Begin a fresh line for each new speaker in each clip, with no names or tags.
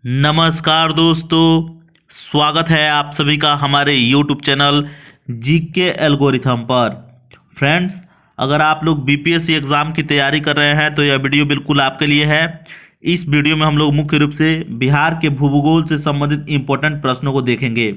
नमस्कार दोस्तों, स्वागत है आप सभी का हमारे YouTube चैनल जीके एल्गोरिथम पर। फ्रेंड्स, अगर आप लोग बीपीएससी एग्ज़ाम की तैयारी कर रहे हैं तो यह वीडियो बिल्कुल आपके लिए है। इस वीडियो में हम लोग मुख्य रूप से बिहार के भूगोल से संबंधित इम्पोर्टेंट प्रश्नों को देखेंगे।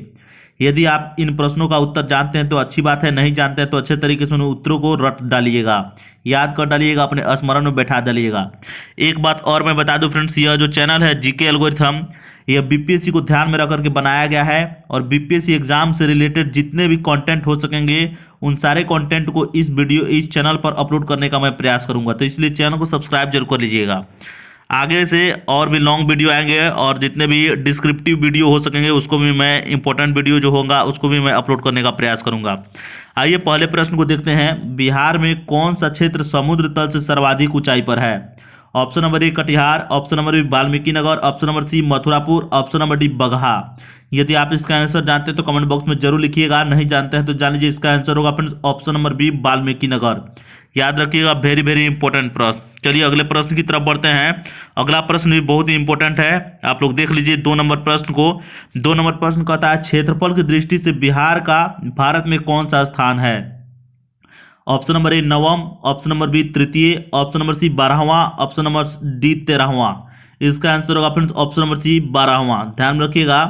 यदि आप इन प्रश्नों का उत्तर जानते हैं तो अच्छी बात है, नहीं जानते हैं तो अच्छे तरीके से उन उत्तरों को रट डालिएगा, याद कर डालिएगा, अपने स्मरण में बैठा डालिएगा। एक बात और मैं बता दूं फ्रेंड्स, यह जो चैनल है जीके एल्गोरिथम, यह बीपीएससी को ध्यान में रख करके बनाया गया है और बीपीएससी एग्जाम से रिलेटेड जितने भी कंटेंट हो सकेंगे उन सारे कंटेंट को इस चैनल पर अपलोड करने का मैं प्रयास करूंगा। तो इसलिए चैनल को सब्सक्राइब जरूर कर लीजिएगा। आगे से और भी लॉन्ग वीडियो आएंगे और जितने भी डिस्क्रिप्टिव वीडियो हो सकेंगे उसको भी मैं, इंपॉर्टेंट वीडियो जो होगा उसको भी मैं अपलोड करने का प्रयास करूंगा। आइए पहले प्रश्न को देखते हैं। बिहार में कौन सा क्षेत्र समुद्र तल से सर्वाधिक ऊंचाई पर है? Option number A Katihar, option number B Valmiki Nagar, option number C Mathurapur, option number D Bagaha. यदि आप इसका आंसर जानते हैं तो कमेंट बॉक्स में जरूर लिखिएगा, नहीं जानते हैं तो जान लीजिए इसका आंसर होगा friends option number B Valmiki Nagar. याद रखिएगा, वेरी वेरी इंपॉर्टेंट प्रश्न। चलिए अगले प्रश्न की तरफ बढ़ते हैं। अगला प्रश्न भी बहुत ही इंपॉर्टेंट है, आप लोग देख लीजिए 2 नंबर प्रश्न को। 2 नंबर प्रश्न कहता है क्षेत्रफल की दृष्टि से बिहार का भारत में कौन सा स्थान है? ऑप्शन नंबर ए नवम, ऑप्शन नंबर बी तृतीय, ऑप्शन नंबर सी 12वां, ऑप्शन नंबर डी 13वां। इसका आंसर होगा फ्रेंड्स ऑप्शन नंबर सी 12वां। ध्यान में रखिएगा,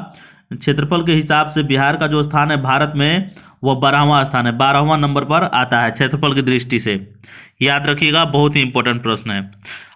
क्षेत्रफल के हिसाब से बिहार का जो स्थान है भारत में वो 12वां स्थान है, 12वां नंबर पर आता है क्षेत्रफल की दृष्टि से। याद रखिएगा, बहुत ही इंपॉर्टेंट प्रश्न है।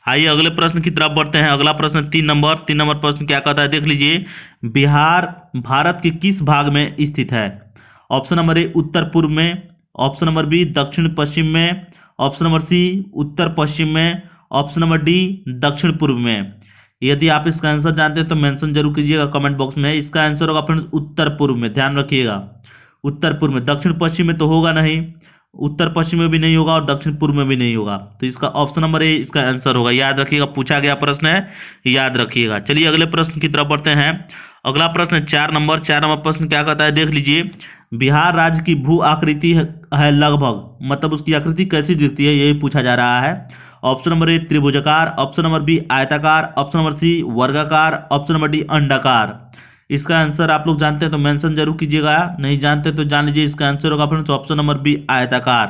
आइए अगले प्रश्न की तरफ बढ़ते हैं। अगला प्रश्न 3 नंबर प्रश्न क्या कहता है देख लीजिए। बिहार भारत के किस भाग में स्थित है? ऑप्शन नंबर ए उत्तर पूर्व में, ऑप्शन नंबर बी दक्षिण पश्चिम में, ऑप्शन नंबर सी उत्तर पश्चिम में, ऑप्शन नंबर डी दक्षिण पूर्व में। यदि आप इसका आंसर जानते हैं तो मेंशन जरूर कीजिएगा कमेंट बॉक्स में। इसका आंसर होगा फ्रेंड्स उत्तर पूर्व में। ध्यान रखिएगा, उत्तर पूर्व में। दक्षिण पश्चिम में तो होगा नहीं, उत्तर पश्चिम में भी नहीं होगा और दक्षिण पूर्व में भी नहीं होगा, तो इसका ऑप्शन नंबर ए इसका आंसर होगा। याद रखिएगा, पूछा गया प्रश्न है, याद रखिएगा। चलिए अगले प्रश्न की तरफ बढ़ते हैं। अगला प्रश्न 4 नंबर प्रश्न क्या कहता है देख लीजिए। बिहार राज्य की भू आकृति है लगभग, मतलब उसकी आकृति कैसी दिखती है यही पूछा जा रहा है। ऑप्शन नंबर ए त्रिभुजाकार, ऑप्शन नंबर बी आयताकार, ऑप्शन नंबर सी वर्गाकार, ऑप्शन नंबर डी अंडाकार। इसका आंसर आप लोग जानते हैं तो मेंशन जरूर कीजिएगा, नहीं जानते तो जान लीजिए इसका आंसर होगा फ्रेंड्स ऑप्शन नंबर बी आयताकार।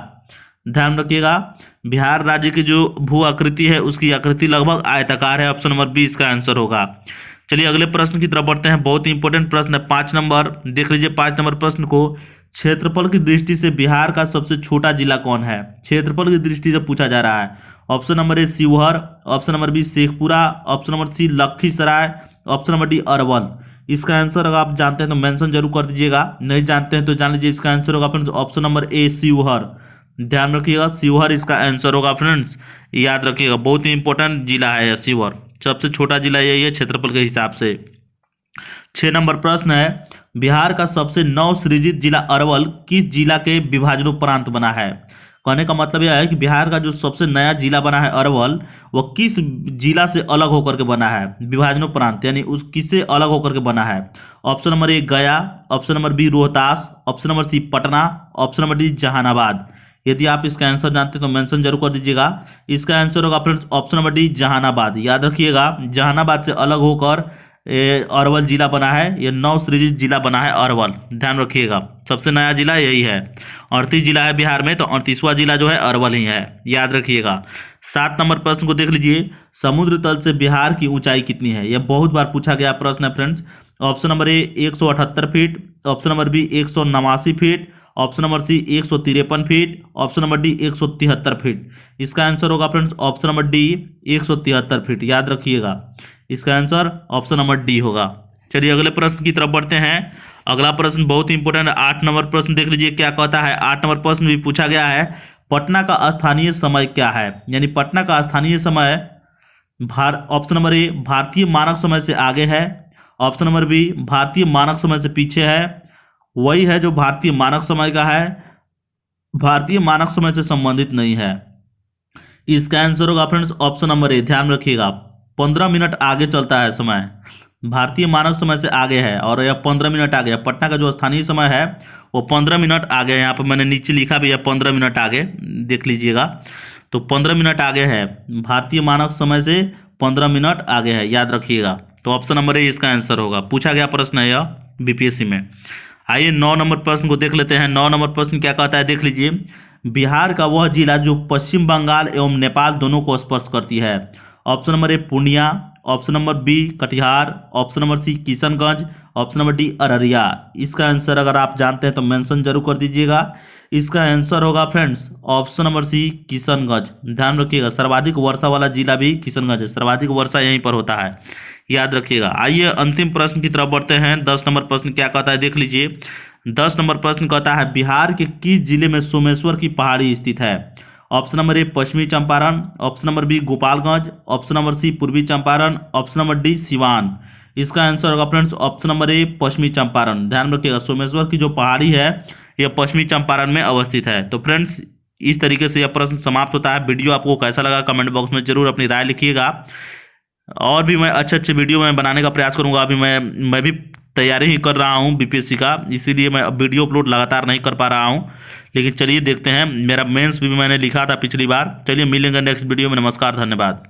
ध्यान रखिएगा, बिहार राज्य की जो भू आकृति है उसकी आकृति लगभग आयताकार है, ऑप्शन नंबर बी इसका आंसर होगा। चलिए अगले प्रश्न की तरफ बढ़ते हैं। बहुत ही इंपॉर्टेंट प्रश्न है, 5 नंबर देख लीजिए। 5 नंबर प्रश्न को, क्षेत्रफल की दृष्टि से बिहार का सबसे छोटा जिला कौन है? क्षेत्रफल की दृष्टि से पूछा जा रहा है। Option number A Sheohar, option number B Sheikhpura, option number C Lakhisarai, option number D Arwal. इसका आंसर अगर आप जानते हैं तो मेंशन जरूर कर दीजिएगा, नहीं जानते हैं तो जान लीजिए इसका आंसर होगा friends option number A Sheohar. ध्यान रखिएगा, शिवहर इसका आंसर होगा फ्रेंड्स। याद रखिएगा, बहुत ही इंपॉर्टेंट जिला है यह शिवहर, सबसे छोटा जिला यही है क्षेत्रफल के हिसाब से। 6 नंबर प्रश्न है। बिहार का सबसे नवसृजित जिला अरवल किस जिला के विभाजनोपरांत बना है? कहने का मतलब यह है कि बिहार का जो सबसे नया जिला बना है अरवल, वह किस जिला से अलग होकर के बना है विभाजनोपरांत, यानी उस किससे अलग होकर के बना है? Option number A Gaya, option number B Rohtas, option number C Patna, option number D Jehanabad. यदि आप इसका आंसर जानते हैं तो मेंशन जरूर कर दीजिएगा। इसका आंसर होगा friends option number D Jehanabad. याद रखिएगा, जहानाबाद से अलग होकर अरवल जिला बना है, यह नवसृजित जिला बना है अरवल। ध्यान रखिएगा, सबसे नया जिला यही है। 38 जिला है बिहार में, तो 38वां जिला जो है अरवल ही है, याद रखिएगा। 7 नंबर प्रश्न को देख लीजिए। समुद्र तल से बिहार की ऊंचाई कितनी है? यह बहुत बार पूछा गया प्रश्न है friends. Option number A 178 feet, option number B 189 feet, option number C 153 feet, option number D 173 feet. इसका आंसर होगा friends option number D 173 feet. याद रखिएगा, इसका आंसर ऑप्शन नंबर डी होगा। चलिए अगले प्रश्न की तरफ बढ़ते हैं। अगला प्रश्न बहुत ही इंपॉर्टेंट है। 8 नंबर प्रश्न देख लीजिए क्या कहता है। 8 नंबर प्रश्न भी पूछा गया है, पटना का स्थानीय समय क्या है? यानी पटना का स्थानीय समय ऑप्शन नंबर ए भारतीय मानक समय से आगे है, ऑप्शन नंबर बी भारतीय मानक समय से पीछे है, वही है जो भारतीय मानक समय का है, भारतीय मानक समय से संबंधित नहीं है। इसका आंसर होगा फ्रेंड्स ऑप्शन नंबर ए। ध्यान रखिएगा, 15 मिनट आगे चलता है समय, भारतीय मानक समय से आगे है और यह 15 मिनट आगे है। पटना का जो स्थानीय समय है वो 15 मिनट आगे है। यहाँ पर मैंने नीचे लिखा भी है 15 मिनट आगे, देख लीजिएगा, तो 15 मिनट आगे है, भारतीय मानक समय से 15 मिनट आगे है, याद रखिएगा। तो ऑप्शन नंबर ए इसका आंसर होगा। पूछा गया प्रश्न है यह बीपीएससी में। आइए 9 नंबर प्रश्न को देख लेते हैं। 9 नंबर प्रश्न क्या कहता है, देख लीजिए। बिहार का वह जिला जो पश्चिम बंगाल एवं नेपाल दोनों को स्पर्श करती है। Option number A Purnia, option number B Katihar, option number C Kishanganj, option number D Araria. इसका आंसर अगर आप जानते हैं तो मेंशन जरूर कर दीजिएगा। इसका आंसर होगा friends option number C Kishanganj. ध्यान रखिएगा, सर्वाधिक वर्षा वाला जिला भी किशनगंज है, सर्वाधिक वर्षा यहीं पर होता है, याद रखिएगा। आइए अंतिम प्रश्न की तरफ बढ़ते हैं। 10 नंबर प्रश्न क्या कहता है, देख लीजिए। 10 नंबर प्रश्न कहता है बिहार के किस जिले में सोमेश्वर की पहाड़ी स्थित है। ऑप्शन नंबर ए पश्चिमी Champaran, option number B Gopalganj, option number C पूर्वी Champaran, option number D Siwan. इसका आंसर होगा फ्रेंड्स ऑप्शन नंबर ए पश्चिमी चंपारण। ध्यान रखिएगा, सोमेश्वर की जो पहाड़ी है यह पश्चिमी चंपारण में अवस्थित है। तो फ्रेंड्स इस तरीके से यह प्रश्न समाप्त होता है। वीडियो आपको कैसा लगा कमेंट बॉक्स में जरूर अपनी राय लिखिएगा। और भी मैं अच्छे अच्छे वीडियो में बनाने का प्रयास करूंगा। अभी मैं भी तैयारी ही कर रहा हूं बीपीएससी का, इसीलिए मैं वीडियो अपलोड लगातार नहीं कर पा रहा हूं। लेकिन चलिए देखते हैं, मेरा मेंस भी मैंने लिखा था पिछली बार। चलिए मिलेंगे नेक्स्ट वीडियो में। नमस्कार, धन्यवाद।